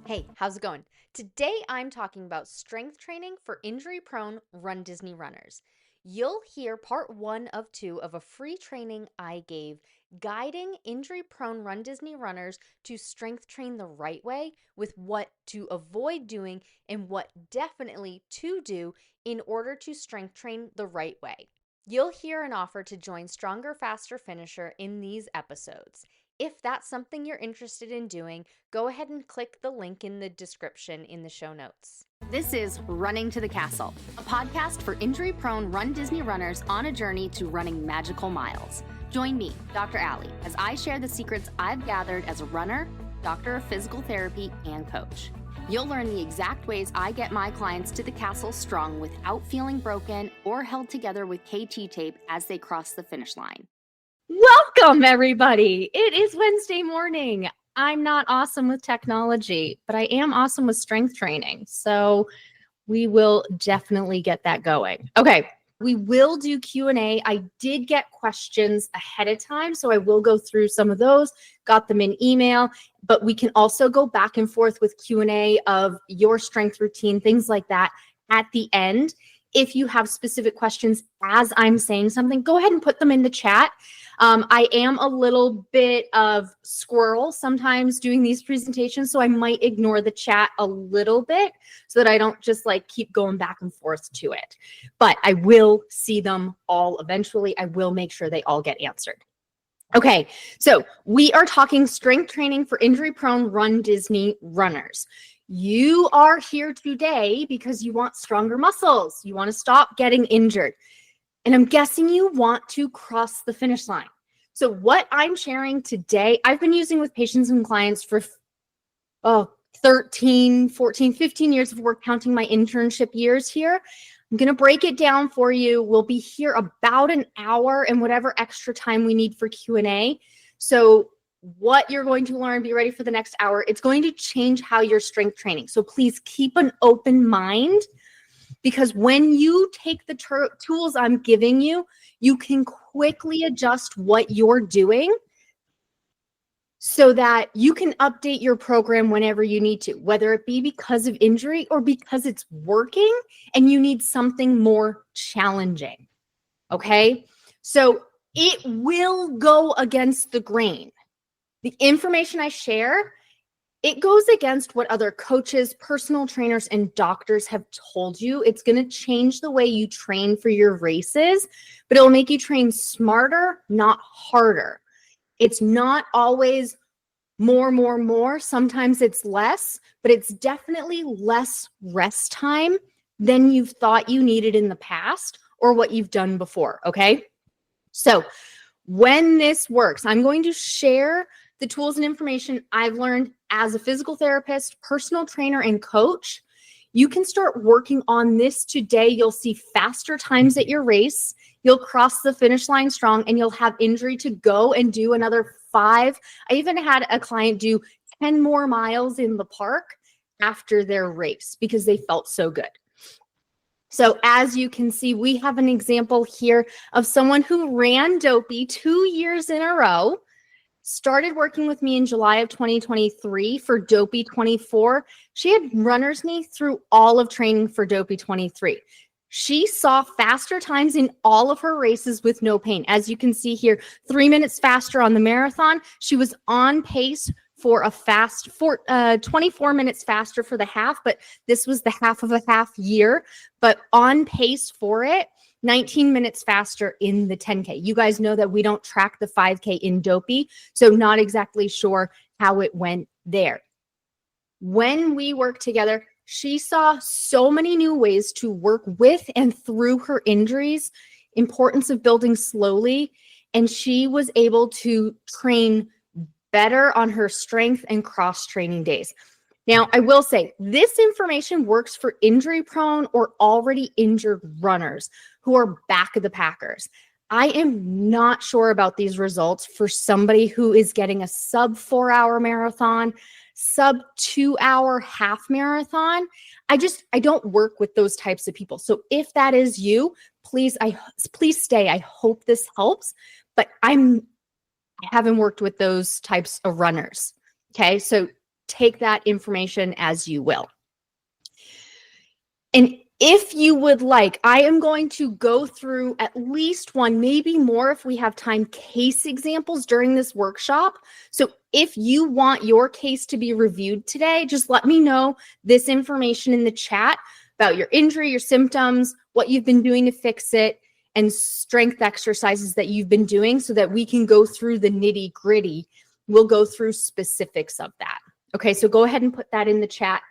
Hey, how's it going? Today I'm talking about strength training for injury-prone Run Disney runners. You'll hear part one of two of a free training I gave guiding injury-prone Run Disney runners to strength train the right way with what to avoid doing and what definitely to do in order to strength train the right way. You'll hear an offer to join Stronger, Faster Finisher in these episodes. If that's something you're interested in doing, go ahead and click the link in the description in the show notes. This is Running to the Castle, a podcast for injury-prone Run Disney runners on a journey to running magical miles. Join me, Dr. Allie, as I share the secrets I've gathered as a runner, doctor of physical therapy, and coach. You'll learn the exact ways I get my clients to the castle strong without feeling broken or held together with KT tape as they cross the finish line. Welcome, everybody. It is Wednesday morning. I'm not awesome with technology, but I am awesome with strength training. So we will definitely get that going. Okay, we will do Q&A. I did get questions ahead of time, so I will go through some of those, got them in email, but we can also go back and forth with Q&A of your strength routine, things like that at the end. If you have specific questions as I'm saying something, go ahead and put them in the chat. I am a little bit of squirrel sometimes doing these presentations, so I might ignore the chat a little bit so that I don't just like keep going back and forth to it. But I will see them all eventually. I will make sure they all get answered. Okay, so we are talking strength training for injury-prone Run Disney runners. You are here today because you want stronger muscles. You want to stop getting injured. And I'm guessing you want to cross the finish line. So what I'm sharing today, I've been using with patients and clients for 13, 14, 15 years if we're counting my internship years here. I'm going to break it down for you. We'll be here about an hour and whatever extra time we need for Q&A. So what you're going to learn, be ready for the next hour. It's going to change how you're strength training. So please keep an open mind, because when you take the tools I'm giving you, you can quickly adjust what you're doing so that you can update your program whenever you need to, whether it be because of injury or because it's working and you need something more challenging. Okay? So it will go against the grain. The information I share, it goes against what other coaches, personal trainers, and doctors have told you. It's going to change the way you train for your races, but it'll make you train smarter, not harder. It's not always more. Sometimes it's less, but it's definitely less rest time than you've thought you needed in the past or what you've done before, okay? So when this works, I'm going to share the tools and information I've learned as a physical therapist, personal trainer, and coach. You can start working on this today. You'll see faster times at your race. You'll cross the finish line strong, and you'll have injury to go and do another 5. I even had a client do 10 more miles in the park after their race because they felt so good. So as you can see, we have an example here of someone who ran Dopey 2 years in a row, started working with me in July of 2023 for Dopey 24. She had runner's knee through all of training for Dopey 23. She saw faster times in all of her races with no pain. As you can see here, 3 minutes faster on the marathon. She was on pace for a 24 minutes faster for the half, but this was the half of a half year, but on pace for it. 19 minutes faster in the 10K. You guys know that we don't track the 5K in Dopey, so not exactly sure how it went there. When we worked together, she saw so many new ways to work with and through her injuries, importance of building slowly, and she was able to train better on her strength and cross-training days. Now, I will say this information works for injury-prone or already injured runners who are back of the packers. I am not sure about these results for somebody who is getting a sub 4-hour marathon, sub 2-hour half marathon. I don't work with those types of people. So if that is you, please stay. I hope this helps, but I haven't worked with those types of runners. Okay, so take that information as you will. And if you would like, I am going to go through at least one, maybe more if we have time, case examples during this workshop. So if you want your case to be reviewed today, just let me know this information in the chat about your injury, your symptoms, what you've been doing to fix it, and strength exercises that you've been doing so that we can go through the nitty gritty. We'll go through specifics of that. Okay, so go ahead and put that in the chat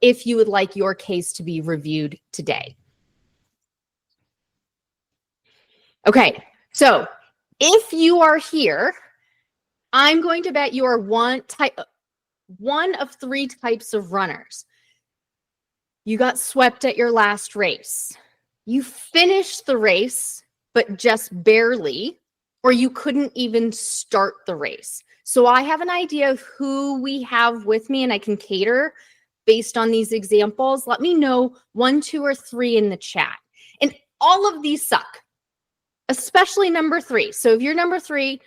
if you would like your case to be reviewed today. Okay, so if you are here, I'm going to bet you are one of three types of runners. You got swept at your last race. You finished the race, but just barely, or you couldn't even start the race. So I have an idea of who we have with me, and I can cater based on these examples. Let me know 1, 2, or 3 in the chat. And all of these suck, especially number 3. So if you're number 3,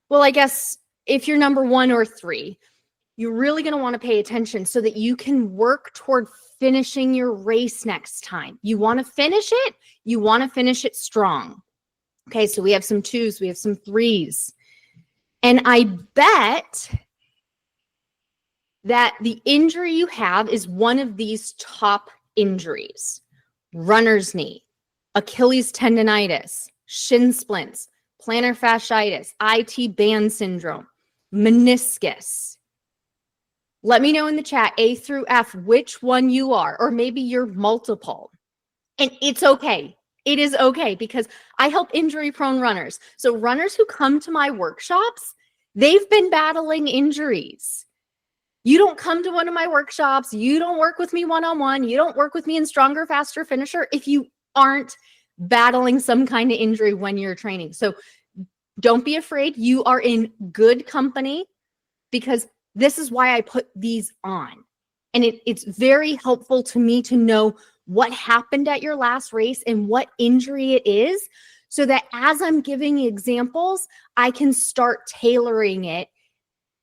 well, I guess if you're number 1 or 3, you're really going to want to pay attention so that you can work toward finishing your race next time. You want to finish it. You want to finish it strong. Okay, so we have some 2s, we have some 3s. And I bet that the injury you have is one of these top injuries: runner's knee, Achilles tendonitis, shin splints, plantar fasciitis, IT band syndrome, meniscus. Let me know in the chat, A through F, which one you are, or maybe you're multiple. And it's okay. It is okay, because I help injury-prone runners. So runners who come to my workshops, they've been battling injuries. You don't come to one of my workshops, you don't work with me one-on-one, you don't work with me in Stronger, Faster, Finisher if you aren't battling some kind of injury when you're training. So don't be afraid. You are in good company, because this is why I put these on. And it's very helpful to me to know what happened at your last race and what injury it is, so that as I'm giving examples, I can start tailoring it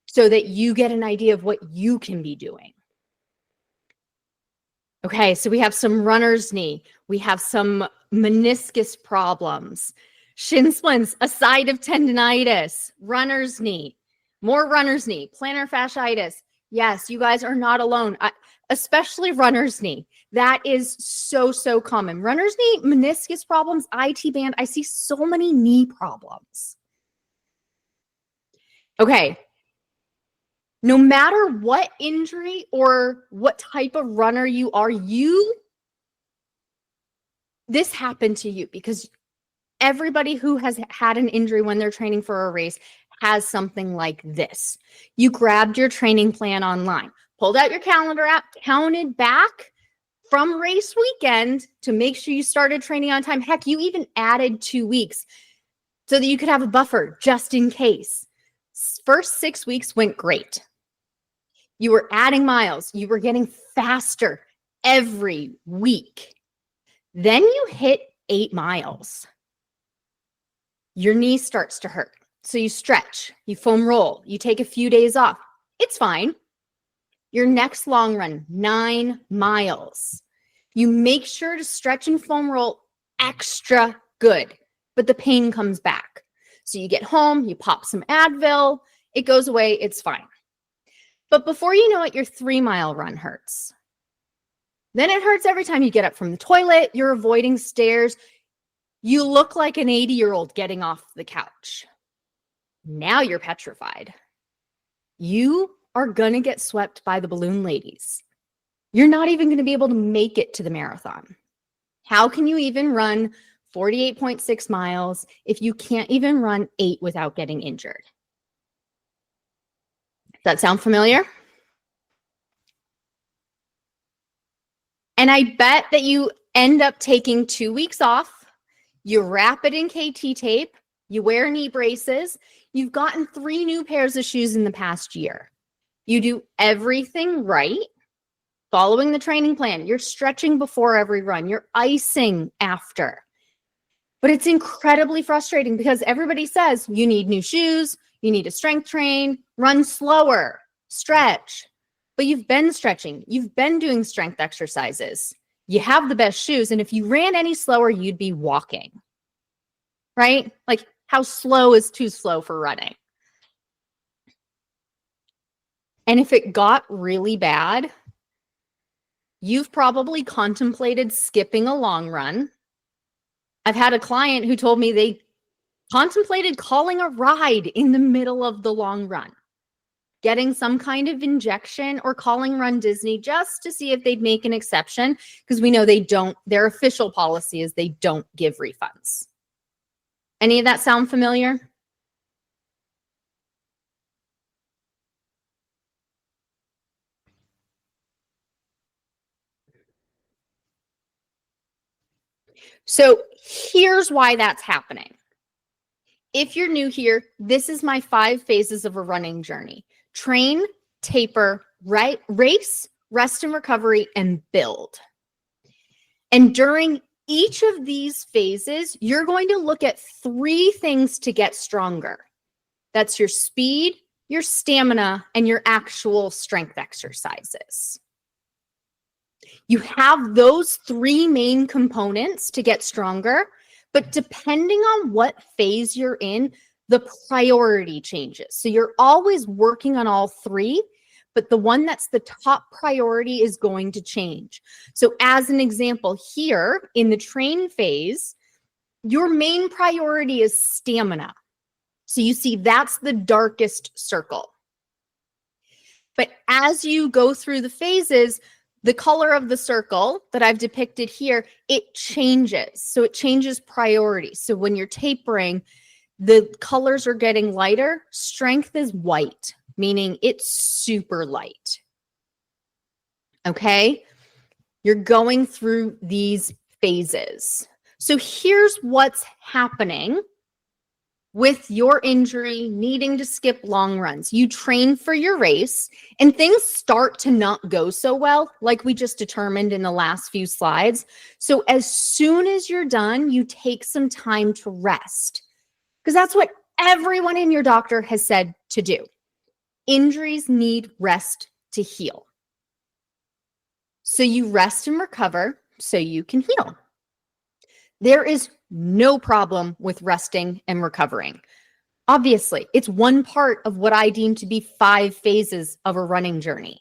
so that you get an idea of what you can be doing. Okay, so we have some runner's knee. We have some meniscus problems, shin splints, a side of tendonitis, runner's knee, more runner's knee, plantar fasciitis. Yes, you guys are not alone, especially runner's knee. That is so, so common. Runner's knee, meniscus problems, IT band. I see so many knee problems. Okay. No matter what injury or what type of runner you are, this happened to you, because everybody who has had an injury when they're training for a race has something like this. You grabbed your training plan online, pulled out your calendar app, counted back from race weekend to make sure you started training on time. Heck, you even added 2 weeks so that you could have a buffer just in case. First 6 weeks went great. You were adding miles. You were getting faster every week. Then you hit 8 miles. Your knee starts to hurt. So you stretch, you foam roll, you take a few days off. It's fine. Your next long run, 9 miles. You make sure to stretch and foam roll extra good, but the pain comes back. So you get home, you pop some Advil, it goes away, it's fine. But before you know it, your 3-mile run hurts. Then it hurts every time you get up from the toilet, you're avoiding stairs. You look like an 80-year-old getting off the couch. Now you're petrified. You are going to get swept by the balloon ladies. You're not even going to be able to make it to the marathon. How can you even run 48.6 miles if you can't even run 8 without getting injured? Does that sound familiar? And I bet that you end up taking 2 weeks off. You wrap it in KT tape. You wear knee braces. You've gotten 3 new pairs of shoes in the past year. You do everything right, following the training plan. You're stretching before every run. You're icing after. But it's incredibly frustrating because everybody says you need new shoes, you need to strength train, run slower. stretch. But you've been stretching. You've been doing strength exercises. You have the best shoes. And if you ran any slower, you'd be walking, right? Like, how slow is too slow for running? And if it got really bad, you've probably contemplated skipping a long run. I've had a client who told me they contemplated calling a ride in the middle of the long run, getting some kind of injection, or calling runDisney just to see if they'd make an exception, because we know they don't, their official policy is they don't give refunds. Any of that sound familiar? So here's why that's happening. If you're new here, this is my 5 phases of a running journey: train, taper, race, rest and recovery, and build. And during each of these phases, you're going to look at 3 things to get stronger. That's your speed, your stamina, and your actual strength exercises. You have those 3 main components to get stronger, but depending on what phase you're in, the priority changes. So you're always working on all 3, but the one that's the top priority is going to change. So as an example here, in the train phase, your main priority is stamina. So you see that's the darkest circle. But as you go through the phases, the color of the circle that I've depicted here, it changes. So it changes priority. So when you're tapering, the colors are getting lighter. Strength is white, meaning it's super light. Okay? You're going through these phases. So here's what's happening with your injury, needing to skip long runs. You train for your race and things start to not go so well, like we just determined in the last few slides. So as soon as you're done, you take some time to rest, because that's what everyone in your doctor has said to do. Injuries need rest to heal. So you rest and recover so you can heal. There is no problem with resting and recovering. Obviously, it's one part of what I deem to be 5 phases of a running journey.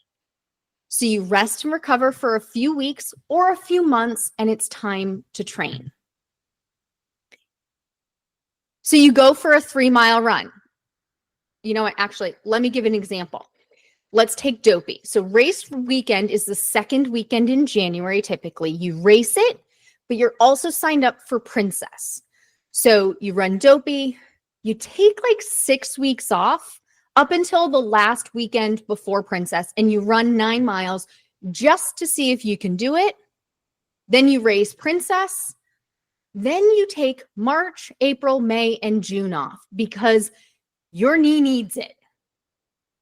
So you rest and recover for a few weeks or a few months, and it's time to train. So you go for a 3-mile run. You know what? Actually, let me give an example. Let's take Dopey. So race weekend is the 2nd weekend in January, typically. You race it, but you're also signed up for Princess. So you run Dopey, you take like 6 weeks off up until the last weekend before Princess, and you run 9 miles just to see if you can do it. Then you race Princess. Then you take March, April, May, and June off because your knee needs it.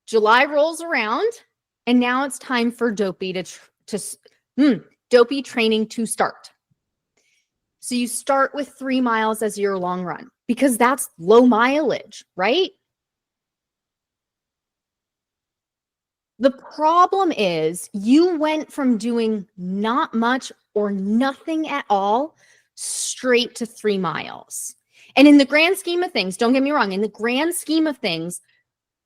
July rolls around, and now it's time for Dopey Dopey training to start. So you start with 3 miles as your long run because that's low mileage, right? The problem is you went from doing not much or nothing at all straight to 3 miles. And in the grand scheme of things, don't get me wrong, in the grand scheme of things,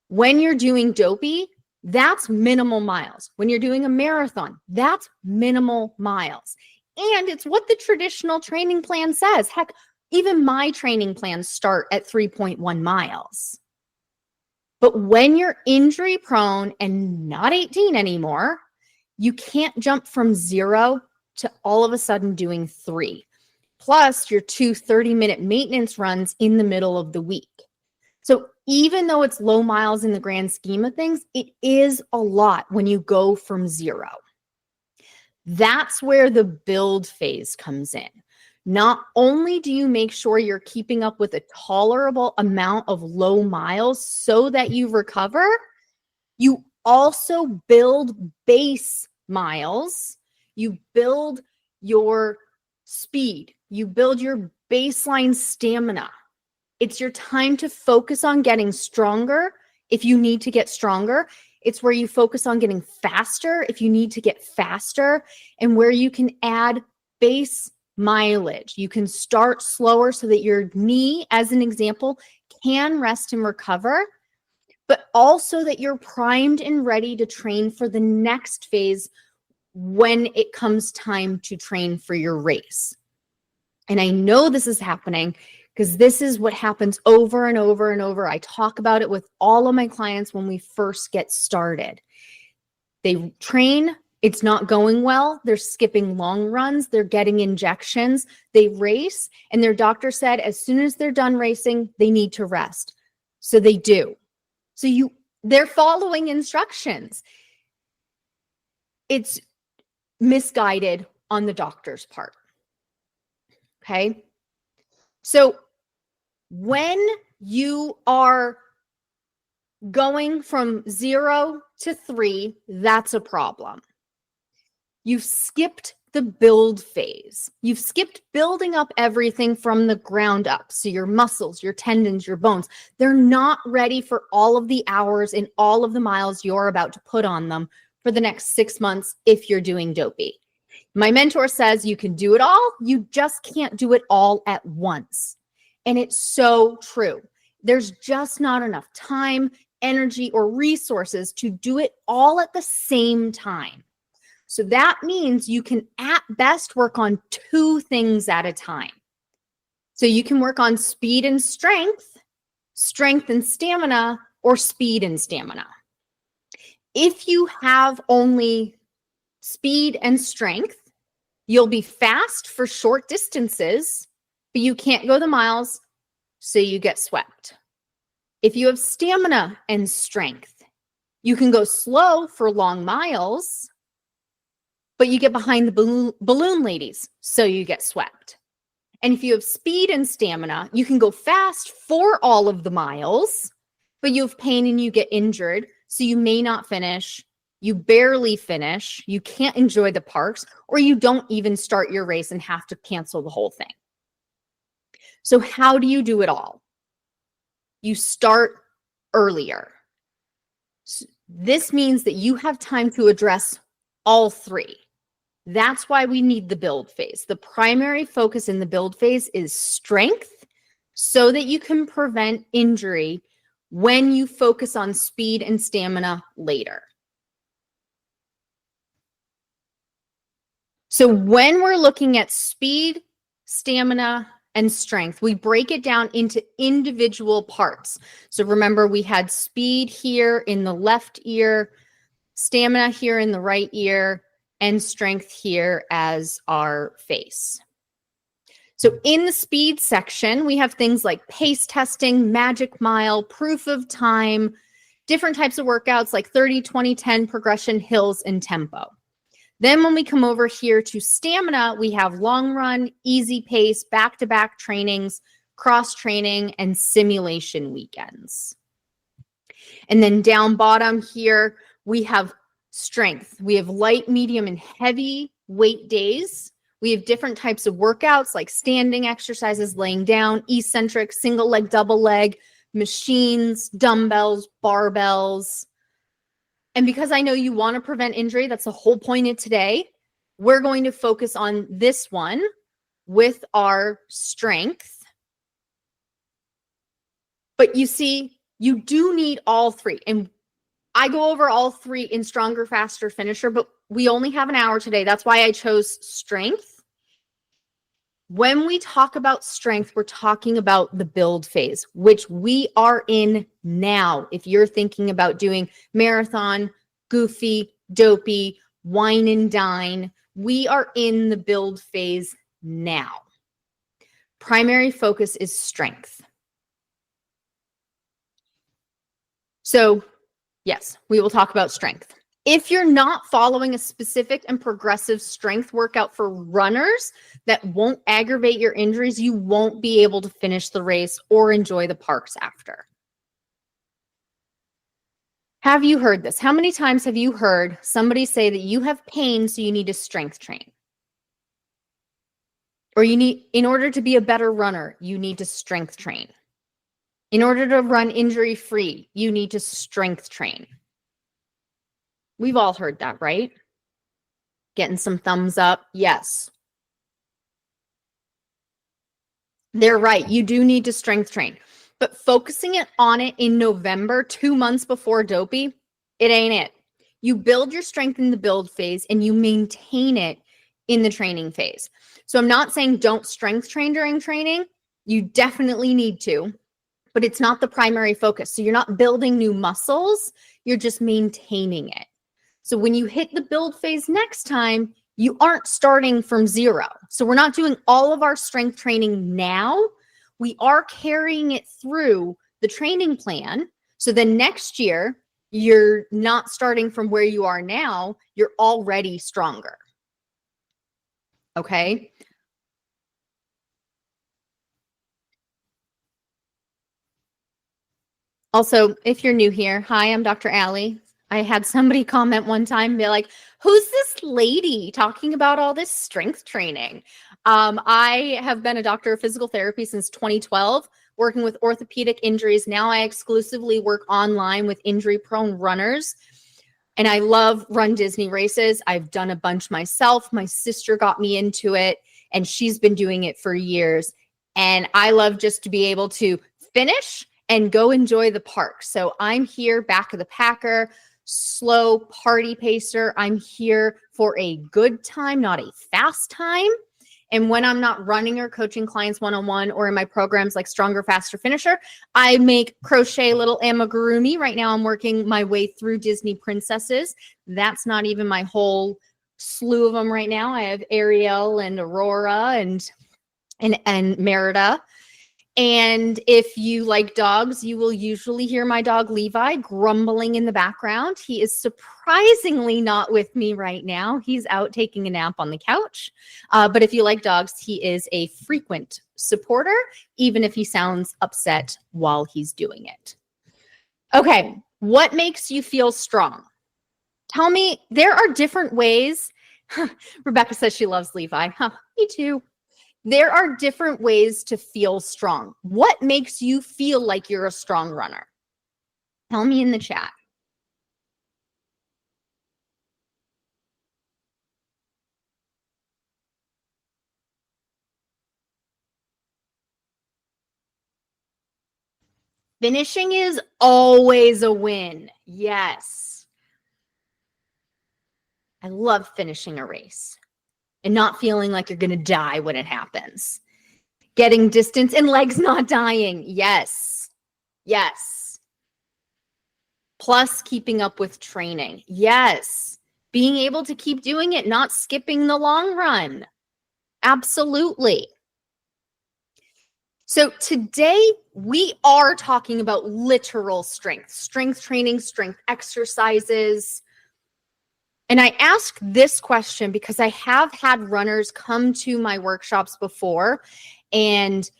when you're doing Dopey, that's minimal miles. When you're doing a marathon, that's minimal miles. And it's what the traditional training plan says. Heck, even my training plans start at 3.1 miles. But when you're injury prone and not 18 anymore, you can't jump from 0 to all of a sudden doing 3. Plus your 2 30-minute maintenance runs in the middle of the week. So even though it's low miles in the grand scheme of things, it is a lot when you go from 0. That's where the build phase comes in. Not only do you make sure you're keeping up with a tolerable amount of low miles so that you recover, you also build base miles. You build your speed. You build your baseline stamina. It's your time to focus on getting stronger if you need to get stronger. It's where you focus on getting faster if you need to get faster, and where you can add base mileage. You can start slower so that your knee, as an example, can rest and recover, but also that you're primed and ready to train for the next phase when it comes time to train for your race. And I know this is happening because this is what happens over and over and over. I talk about it with all of my clients when we first get started. They train, it's not going well. They're skipping long runs. They're getting injections. They race, and their doctor said as soon as they're done racing, they need to rest. So they do. So they're following instructions. It's misguided on the doctor's part. Okay. So when you are going from 0 to 3, that's a problem. You've skipped the build phase. You've skipped building up everything from the ground up. So your muscles, your tendons, your bones, they're not ready for all of the hours and all of the miles you're about to put on them for the next 6 months if you're doing dopey. My mentor says you can do it all. You just can't do it all at once. And it's so true. There's just not enough time, energy, or resources to do it all at the same time. So that means you can at best work on 2 things at a time. So you can work on speed and strength and stamina, or speed and stamina. If you have only speed and strength, you'll be fast for short distances, but you can't go the miles, so you get swept. If you have stamina and strength, you can go slow for long miles, but you get behind the balloon ladies, so you get swept. And if you have speed and stamina, you can go fast for all of the miles, but you have pain and you get injured, so you may not finish. You barely finish, you can't enjoy the parks, or you don't even start your race and have to cancel the whole thing. So how do you do it all? You start earlier. This means that you have time to address all 3. That's why we need the build phase. The primary focus in the build phase is strength so that you can prevent injury when you focus on speed and stamina later. So when we're looking at speed, stamina, and strength, we break it down into individual parts. So remember, we had speed here in the left ear, stamina here in the right ear, and strength here as our face. So in the speed section, we have things like pace testing, magic mile, proof of time, different types of workouts like 30, 20, 10, progression, hills, and tempo. Then when we come over here to stamina, we have long run, easy pace, back-to-back trainings, cross training, and simulation weekends. And then down bottom here, we have strength. We have light, medium, and heavy weight days. We have different types of workouts like standing exercises, laying down, eccentric, single leg, double leg, machines, dumbbells, barbells. And because I know you want to prevent injury, that's the whole point of today, we're going to focus on this one with our strength. But you see, you do need all 3. And I go over all 3 in Stronger, Faster, Finisher, but we only have an hour today. That's why I chose strength. When we talk about strength, we're talking about the build phase, which we are in now. If you're thinking about doing marathon, goofy, dopey, wine and dine, we are in the build phase now. Primary focus is strength. So yes, we will talk about strength. If you're not following a specific and progressive strength workout for runners that won't aggravate your injuries, you won't be able to finish the race or enjoy the parks after. Have you heard this? How many times have you heard somebody say that you have pain, so you need to strength train? Or in order to be a better runner, you need to strength train. In order to run injury-free, you need to strength train. We've all heard that, right? Getting some thumbs up. Yes. They're right. You do need to strength train. But focusing on it in November, 2 months before Dopey, it ain't it. You build your strength in the build phase and you maintain it in the training phase. So I'm not saying don't strength train during training. You definitely need to, but it's not the primary focus. So you're not building new muscles, you're just maintaining it. So when you hit the build phase next time, you aren't starting from zero. So we're not doing all of our strength training now. We are carrying it through the training plan. So then next year, you're not starting from where you are now, you're already stronger. Okay? Also, if you're new here, hi, I'm Dr. Allie. I had somebody comment one time, be like, who's this lady talking about all this strength training? I have been a doctor of physical therapy since 2012, working with orthopedic injuries. Now I exclusively work online with injury-prone runners. And I love runDisney races. I've done a bunch myself. My sister got me into it, and she's been doing it for years. And I love just to be able to finish and go enjoy the park. So I'm here back of the packer, slow party pacer. I'm here for a good time, not a fast time. And when I'm not running or coaching clients one-on-one or in my programs like Stronger, Faster, Finisher, I make crochet little amigurumi. Right now I'm working my way through Disney princesses. That's not even my whole slew of them right now. I have Ariel and Aurora and Merida. And if you like dogs, you will usually hear my dog Levi grumbling in the background. He is surprisingly not with me right now. He's out taking a nap on the couch. But if you like dogs, he is a frequent supporter, even if he sounds upset while he's doing it. Okay, what makes you feel strong? Tell me, there are different ways. Rebecca says she loves Levi. Me too. There are different ways to feel strong. What makes you feel like you're a strong runner? Tell me in the chat. Finishing is always a win. Yes. I love finishing a race and not feeling like you're going to die when it happens. Getting distance and legs not dying. Yes. Yes. Plus keeping up with training. Yes. Being able to keep doing it, not skipping the long run. Absolutely. So today we are talking about literal strength training, strength exercises. And I ask this question because I have had runners come to my workshops before, and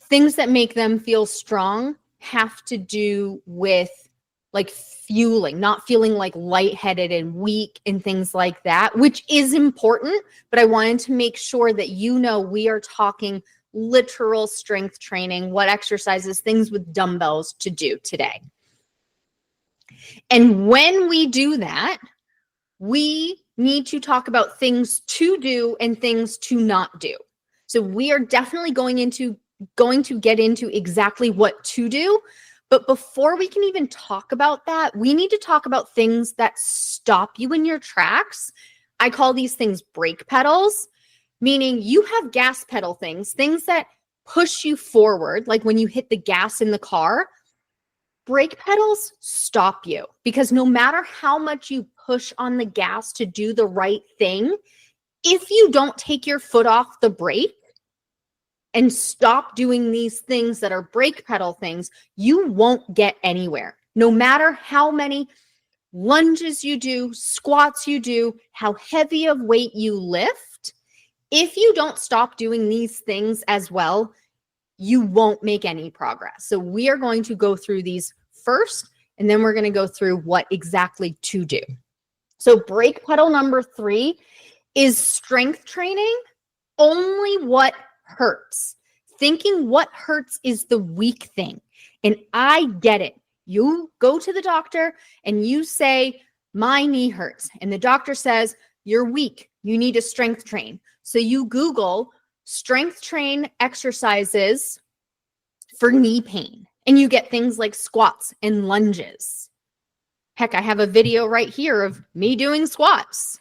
things that make them feel strong have to do with like fueling, not feeling like lightheaded and weak and things like that, which is important. But I wanted to make sure that you know we are talking literal strength training, what exercises, things with dumbbells to do today. And when we do that, we need to talk about things to do and things to not do. So we are definitely going to get into exactly what to do. But before we can even talk about that, we need to talk about things that stop you in your tracks. I call these things brake pedals, meaning you have gas pedal things that push you forward, like when you hit the gas in the car. Brake pedals stop you because no matter how much you push on the gas to do the right thing, if you don't take your foot off the brake and stop doing these things that are brake pedal things, you won't get anywhere. No matter how many lunges you do, squats you do, how heavy of weight you lift, if you don't stop doing these things as well, you won't make any progress. So we are going to go through these first, and then we're going to go through what exactly to do. So brake pedal number 3 is strength training, only what hurts. Thinking what hurts is the weak thing. And I get it. You go to the doctor and you say, my knee hurts. And the doctor says, you're weak. You need to strength train. So you Google strength train exercises for knee pain, and you get things like squats and lunges. Heck, I have a video right here of me doing squats.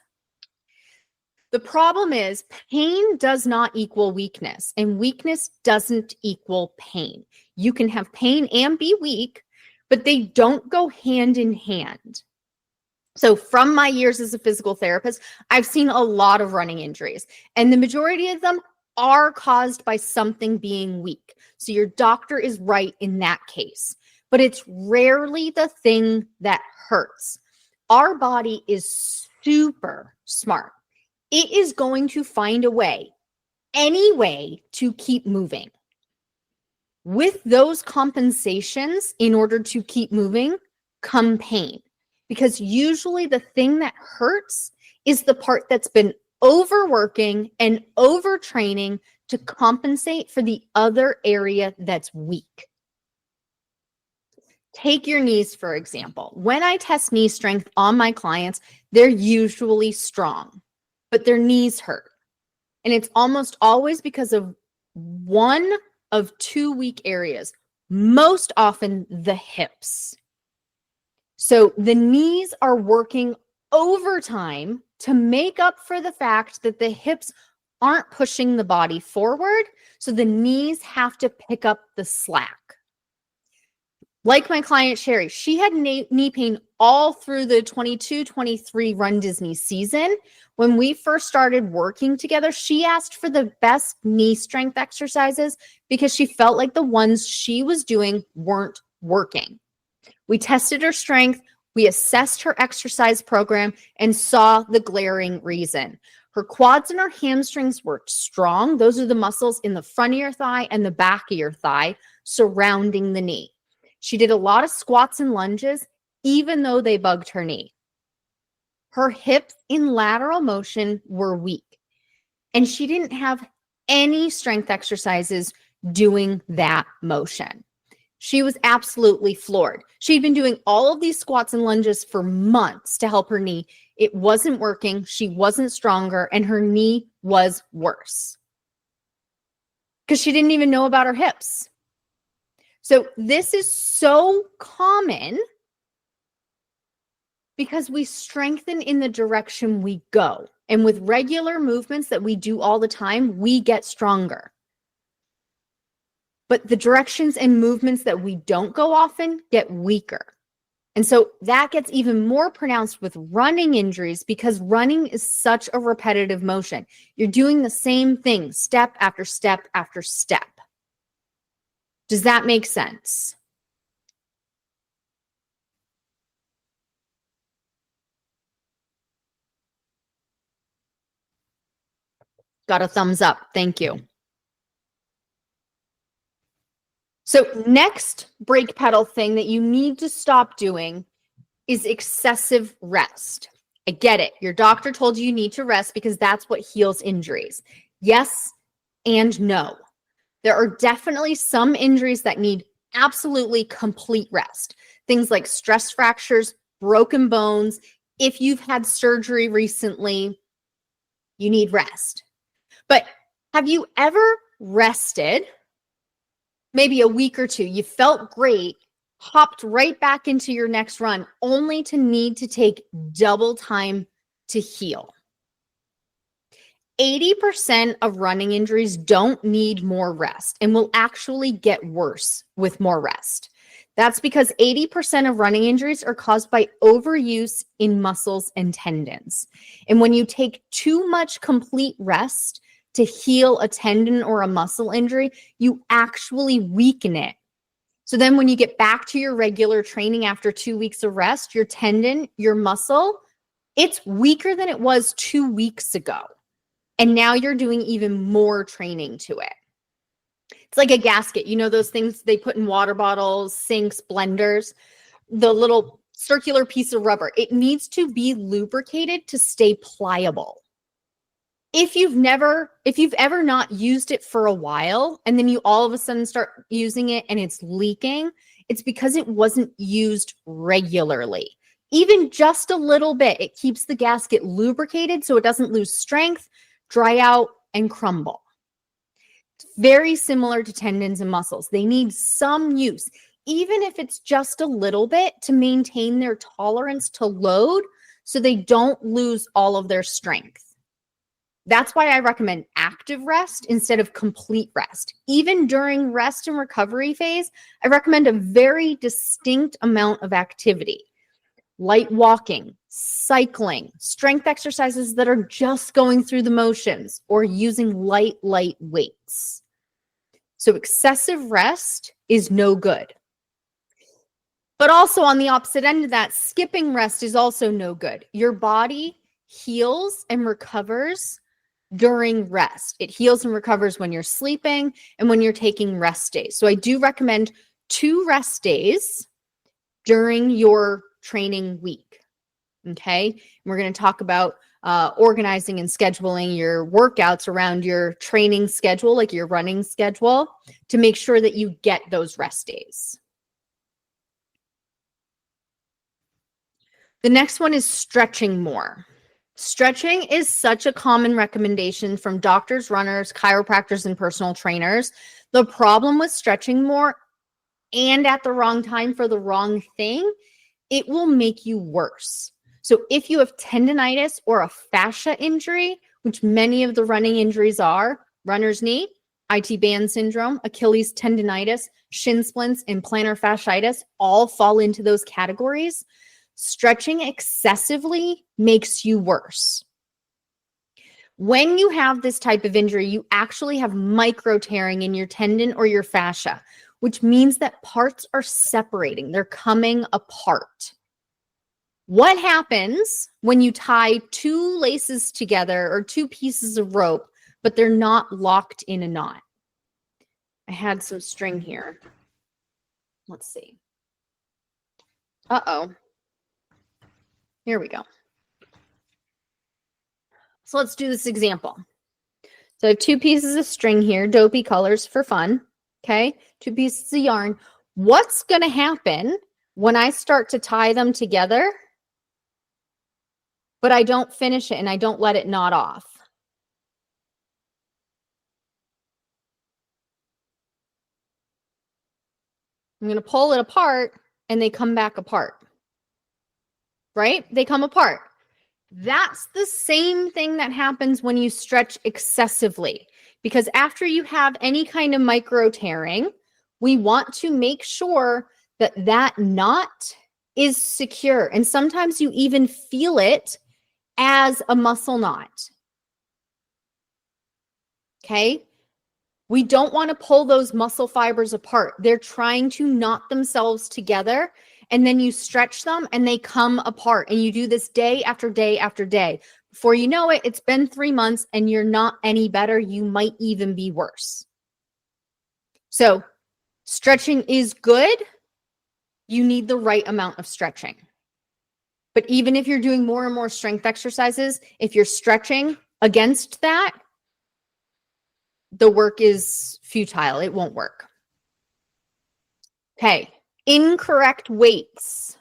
The problem is pain does not equal weakness, and weakness doesn't equal pain. You can have pain and be weak, but they don't go hand in hand. So from my years as a physical therapist, I've seen a lot of running injuries, and the majority of them are caused by something being weak. So your doctor is right in that case, but it's rarely the thing that hurts. Our body is super smart. It is going to find a way, any way, to keep moving. With those compensations, in order to keep moving, come pain. Because usually the thing that hurts is the part that's been overworking and overtraining to compensate for the other area that's weak. Take your knees, for example. When I test knee strength on my clients, they're usually strong, but their knees hurt. And it's almost always because of one of two weak areas, most often the hips. So the knees are working overtime to make up for the fact that the hips aren't pushing the body forward. So the knees have to pick up the slack. Like my client, Sherry, she had knee pain all through the 22-23 RunDisney season. When we first started working together, she asked for the best knee strength exercises because she felt like the ones she was doing weren't working. We tested her strength, we assessed her exercise program, and saw the glaring reason. Her quads and her hamstrings were strong. Those are the muscles in the front of your thigh and the back of your thigh surrounding the knee. She did a lot of squats and lunges, even though they bugged her knee. Her hips in lateral motion were weak, and she didn't have any strength exercises doing that motion. She was absolutely floored. She'd been doing all of these squats and lunges for months to help her knee. It wasn't working. She wasn't stronger, and her knee was worse because she didn't even know about her hips. So this is so common because we strengthen in the direction we go. And with regular movements that we do all the time, we get stronger. But the directions and movements that we don't go often get weaker. And so that gets even more pronounced with running injuries because running is such a repetitive motion. You're doing the same thing step after step after step. Does that make sense? Got a thumbs up. Thank you. So next brake pedal thing that you need to stop doing is excessive rest. I get it. Your doctor told you need to rest because that's what heals injuries. Yes and no. There are definitely some injuries that need absolutely complete rest. Things like stress fractures, broken bones. If you've had surgery recently, you need rest. But have you ever rested maybe a week or two? You felt great, hopped right back into your next run, only to need to take double time to heal. 80% of running injuries don't need more rest and will actually get worse with more rest. That's because 80% of running injuries are caused by overuse in muscles and tendons. And when you take too much complete rest to heal a tendon or a muscle injury, you actually weaken it. So then when you get back to your regular training after 2 weeks of rest, your tendon, your muscle, it's weaker than it was 2 weeks ago. And now you're doing even more training to it. It's like a gasket. You know those things they put in water bottles, sinks, blenders, the little circular piece of rubber. It needs to be lubricated to stay pliable. If you've ever not used it for a while and then you all of a sudden start using it and it's leaking, it's because it wasn't used regularly. Even just a little bit, it keeps the gasket lubricated so it doesn't lose strength, dry out, and crumble. It's very similar to tendons and muscles. They need some use, even if it's just a little bit, to maintain their tolerance to load so they don't lose all of their strength. That's why I recommend active rest instead of complete rest. Even during rest and recovery phase, I recommend a very distinct amount of activity. Light walking, cycling, strength exercises that are just going through the motions, or using light weights. So excessive rest is no good. But also on the opposite end of that, skipping rest is also no good. Your body heals and recovers during rest. It heals and recovers when you're sleeping and when you're taking rest days. So I do recommend 2 rest days during your training week. Okay. And we're going to talk about organizing and scheduling your workouts around your training schedule, like your running schedule, to make sure that you get those rest days. The next one is stretching more. Stretching is such a common recommendation from doctors, runners, chiropractors, and personal trainers. The problem with stretching more and at the wrong time for the wrong thing, it will make you worse. So if you have tendonitis or a fascia injury, which many of the running injuries are, runner's knee, IT band syndrome, Achilles tendonitis, shin splints, and plantar fasciitis all fall into those categories. Stretching excessively makes you worse. When you have this type of injury, you actually have micro tearing in your tendon or your fascia, which means that parts are separating. They're coming apart. What happens when you tie 2 laces together or 2 pieces of rope, but they're not locked in a knot? I had some string here. Let's see. Uh-oh. Here we go. So let's do this example. So I have 2 pieces of string here, dopey colors for fun. Okay, 2 pieces of yarn. What's going to happen when I start to tie them together, but I don't finish it and I don't let it knot off? I'm going to pull it apart and they come back apart. Right? They come apart. That's the same thing that happens when you stretch excessively, because after you have any kind of micro tearing, we want to make sure that that knot is secure. And sometimes you even feel it as a muscle knot. Okay? We don't want to pull those muscle fibers apart. They're trying to knot themselves together, and then you stretch them and they come apart. And you do this day after day after day. Before you know it, it's been 3 months and you're not any better. You might even be worse. So stretching is good. You need the right amount of stretching. But even if you're doing more and more strength exercises, if you're stretching against that, the work is futile. It won't work. Okay. Incorrect weights.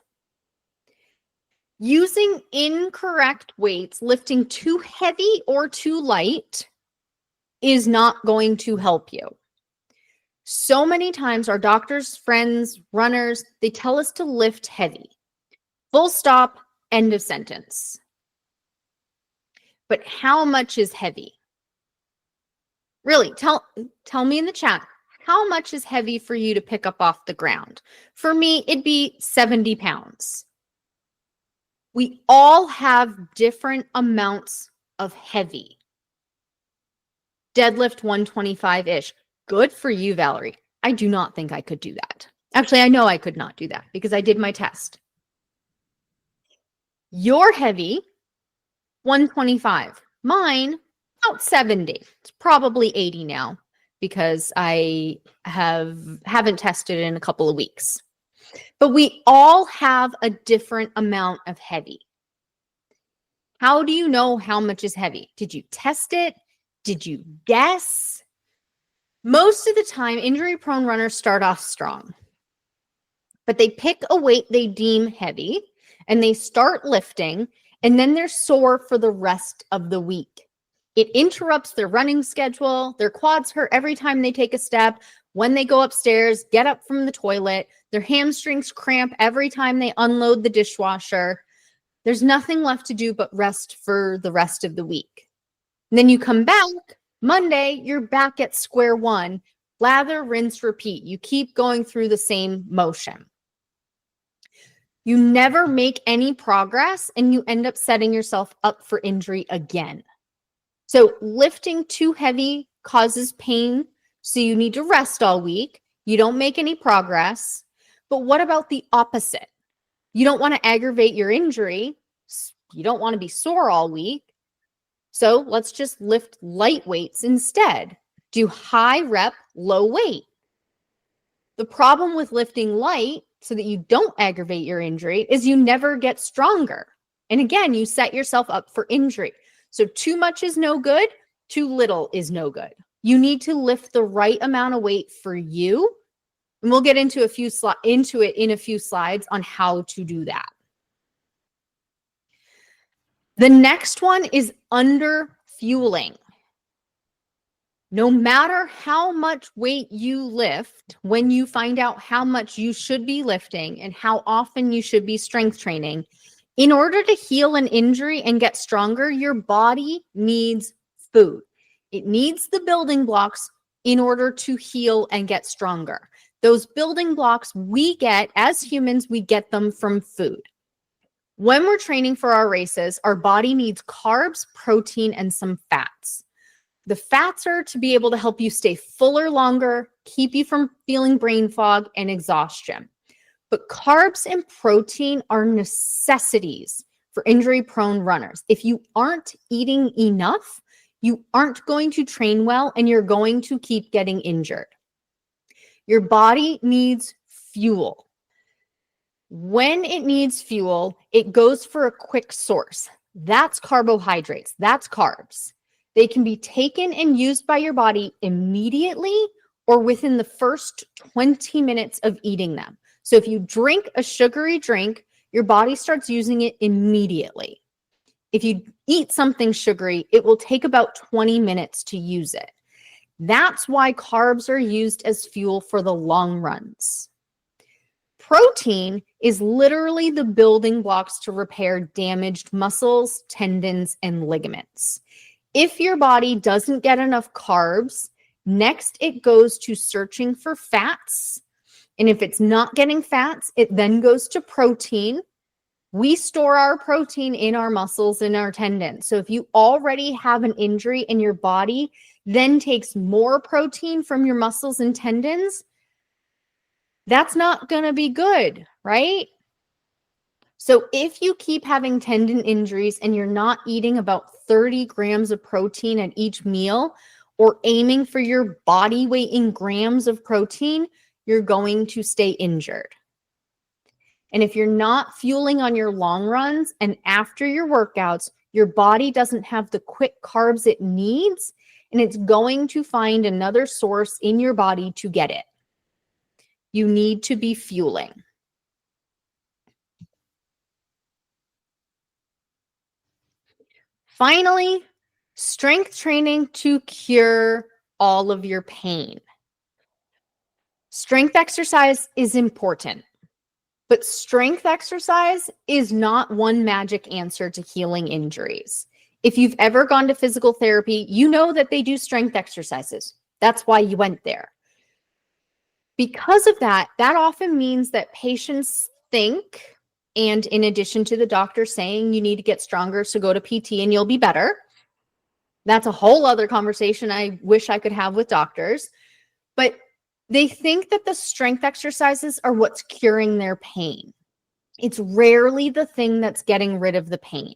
Using incorrect weights, lifting too heavy or too light, is not going to help you. So many times our doctors, friends, runners, they tell us to lift heavy. Full stop, end of sentence. But how much is heavy? Really, tell me in the chat, how much is heavy for you to pick up off the ground? For me, it'd be 70 pounds. We all have different amounts of heavy. Deadlift 125-ish. Good for you, Valerie. I do not think I could do that. Actually, I know I could not do that because I did my test. Your heavy, 125. Mine, about 70. It's probably 80 now because I haven't tested it in a couple of weeks. But we all have a different amount of heavy. How do you know how much is heavy? Did you test it? Did you guess? Most of the time, injury-prone runners start off strong, but they pick a weight they deem heavy, and they start lifting, and then they're sore for the rest of the week. It interrupts their running schedule. Their quads hurt every time they take a step. When they go upstairs, get up from the toilet, their hamstrings cramp every time they unload the dishwasher. There's nothing left to do but rest for the rest of the week. And then you come back, Monday, you're back at square one. Lather, rinse, repeat. You keep going through the same motion. You never make any progress, and you end up setting yourself up for injury again. So lifting too heavy causes pain, so you need to rest all week. You don't make any progress. But what about the opposite? You don't want to aggravate your injury. You don't want to be sore all week. So let's just lift light weights instead. Do high rep, low weight. The problem with lifting light so that you don't aggravate your injury is you never get stronger. And again, you set yourself up for injury. So too much is no good, too little is no good. You need to lift the right amount of weight for you. And we'll get into it in a few slides on how to do that. The next one is under fueling. No matter how much weight you lift, when you find out how much you should be lifting and how often you should be strength training, in order to heal an injury and get stronger, your body needs food. It needs the building blocks in order to heal and get stronger. Those building blocks we get as humans, we get them from food. When we're training for our races, our body needs carbs, protein, and some fats. The fats are to be able to help you stay fuller longer, keep you from feeling brain fog and exhaustion. But carbs and protein are necessities for injury-prone runners. If you aren't eating enough, you aren't going to train well, and you're going to keep getting injured. Your body needs fuel. When it needs fuel, it goes for a quick source. That's carbohydrates. That's carbs. They can be taken and used by your body immediately or within the first 20 minutes of eating them. So if you drink a sugary drink, your body starts using it immediately. If you eat something sugary, it will take about 20 minutes to use it. That's why carbs are used as fuel for the long runs. Protein is literally the building blocks to repair damaged muscles, tendons, and ligaments. If your body doesn't get enough carbs, next it goes to searching for fats. And if it's not getting fats, it then goes to protein. We store our protein in our muscles and our tendons. So if you already have an injury and your body then takes more protein from your muscles and tendons, that's not going to be good, right? So if you keep having tendon injuries and you're not eating about 30 grams of protein at each meal or aiming for your body weight in grams of protein, you're going to stay injured. And if you're not fueling on your long runs and after your workouts, your body doesn't have the quick carbs it needs, and it's going to find another source in your body to get it. You need to be fueling. Finally, strength training to cure all of your pain. Strength exercise is important, but strength exercise is not one magic answer to healing injuries. If you've ever gone to physical therapy, you know that they do strength exercises. That's why you went there. Because of that, that often means that patients think, and in addition to the doctor saying you need to get stronger, so go to PT and you'll be better. That's a whole other conversation I wish I could have with doctors. But they think that the strength exercises are what's curing their pain. It's rarely the thing that's getting rid of the pain.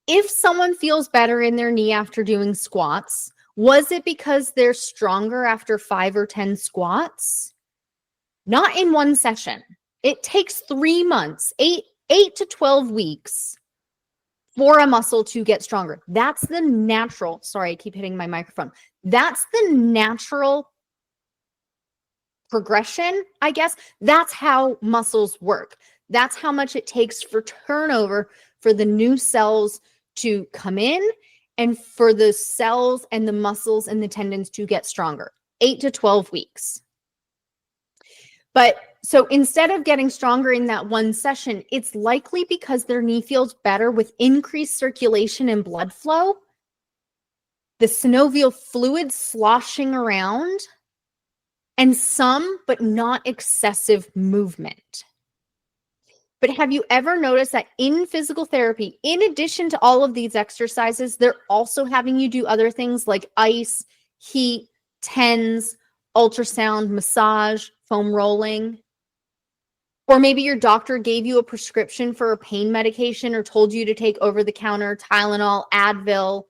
If someone feels better in their knee after doing squats, was it because they're stronger after 5 or 10 squats? Not in one session. It takes 3 months, 8 to 12 weeks for a muscle to get stronger. That's the natural, sorry, I keep hitting my microphone. That's the natural progression, I guess. That's how muscles work. That's how much it takes for turnover for the new cells to come in and for the cells and the muscles and the tendons to get stronger. 8 to 12 weeks. But so instead of getting stronger in that one session, it's likely because their knee feels better with increased circulation and blood flow, the synovial fluid sloshing around, and some, but not excessive movement. But have you ever noticed that in physical therapy, in addition to all of these exercises, they're also having you do other things like ice, heat, TENS, ultrasound, massage, foam rolling? Or maybe your doctor gave you a prescription for a pain medication or told you to take over-the-counter Tylenol, Advil.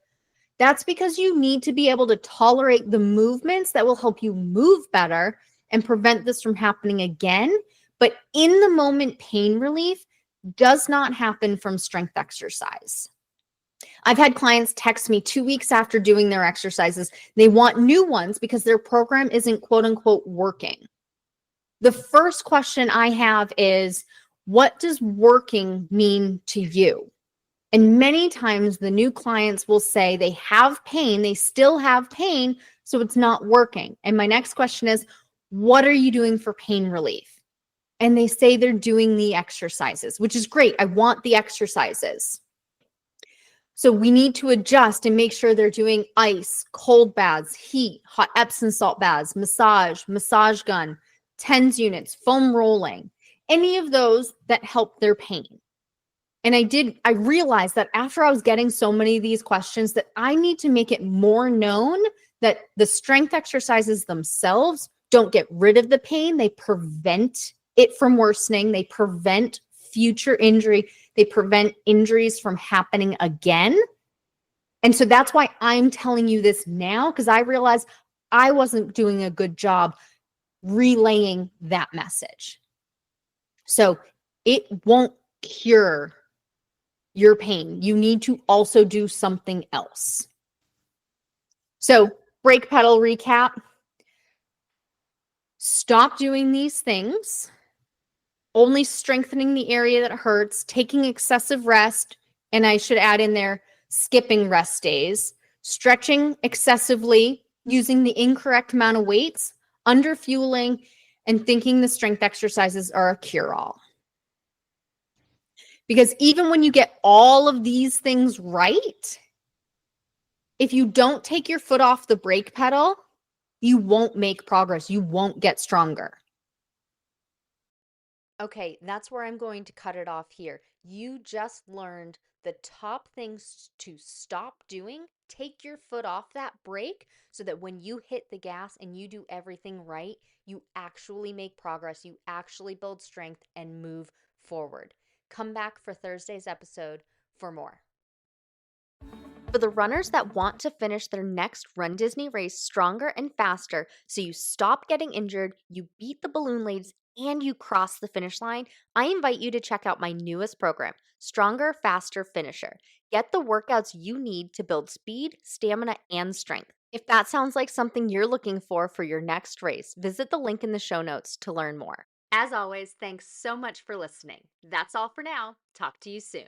That's because you need to be able to tolerate the movements that will help you move better and prevent this from happening again. But in the moment pain relief does not happen from strength exercise. I've had clients text me 2 weeks after doing their exercises. They want new ones because their program isn't quote unquote working. The first question I have is, what does working mean to you? And many times the new clients will say they have pain, they still have pain, so it's not working. And my next question is, what are you doing for pain relief? And they say they're doing the exercises, which is great. I want the exercises. So we need to adjust and make sure they're doing ice, cold baths, heat, hot Epsom salt baths, massage gun, TENS units, foam rolling, any of those that help their pain. And I realized that after I was getting so many of these questions that I need to make it more known that the strength exercises themselves don't get rid of the pain. They prevent it from worsening. They prevent future injury. They prevent injuries from happening again. And so that's why I'm telling you this now, because I realized I wasn't doing a good job relaying that message. So it won't cure your pain. You need to also do something else. So brake pedal recap. Stop doing these things, only strengthening the area that hurts, taking excessive rest, and I should add in there, skipping rest days, stretching excessively, using the incorrect amount of weights, underfueling, and thinking the strength exercises are a cure-all. Because even when you get all of these things right, if you don't take your foot off the brake pedal, you won't make progress. You won't get stronger. Okay, that's where I'm going to cut it off here. You just learned the top things to stop doing. Take your foot off that brake so that when you hit the gas and you do everything right, you actually make progress. You actually build strength and move forward. Come back for Thursday's episode for more. For the runners that want to finish their next Run Disney race stronger and faster so you stop getting injured, you beat the balloon ladies, and you cross the finish line, I invite you to check out my newest program, Stronger, Faster, Finisher. Get the workouts you need to build speed, stamina, and strength. If that sounds like something you're looking for your next race, visit the link in the show notes to learn more. As always, thanks so much for listening. That's all for now. Talk to you soon.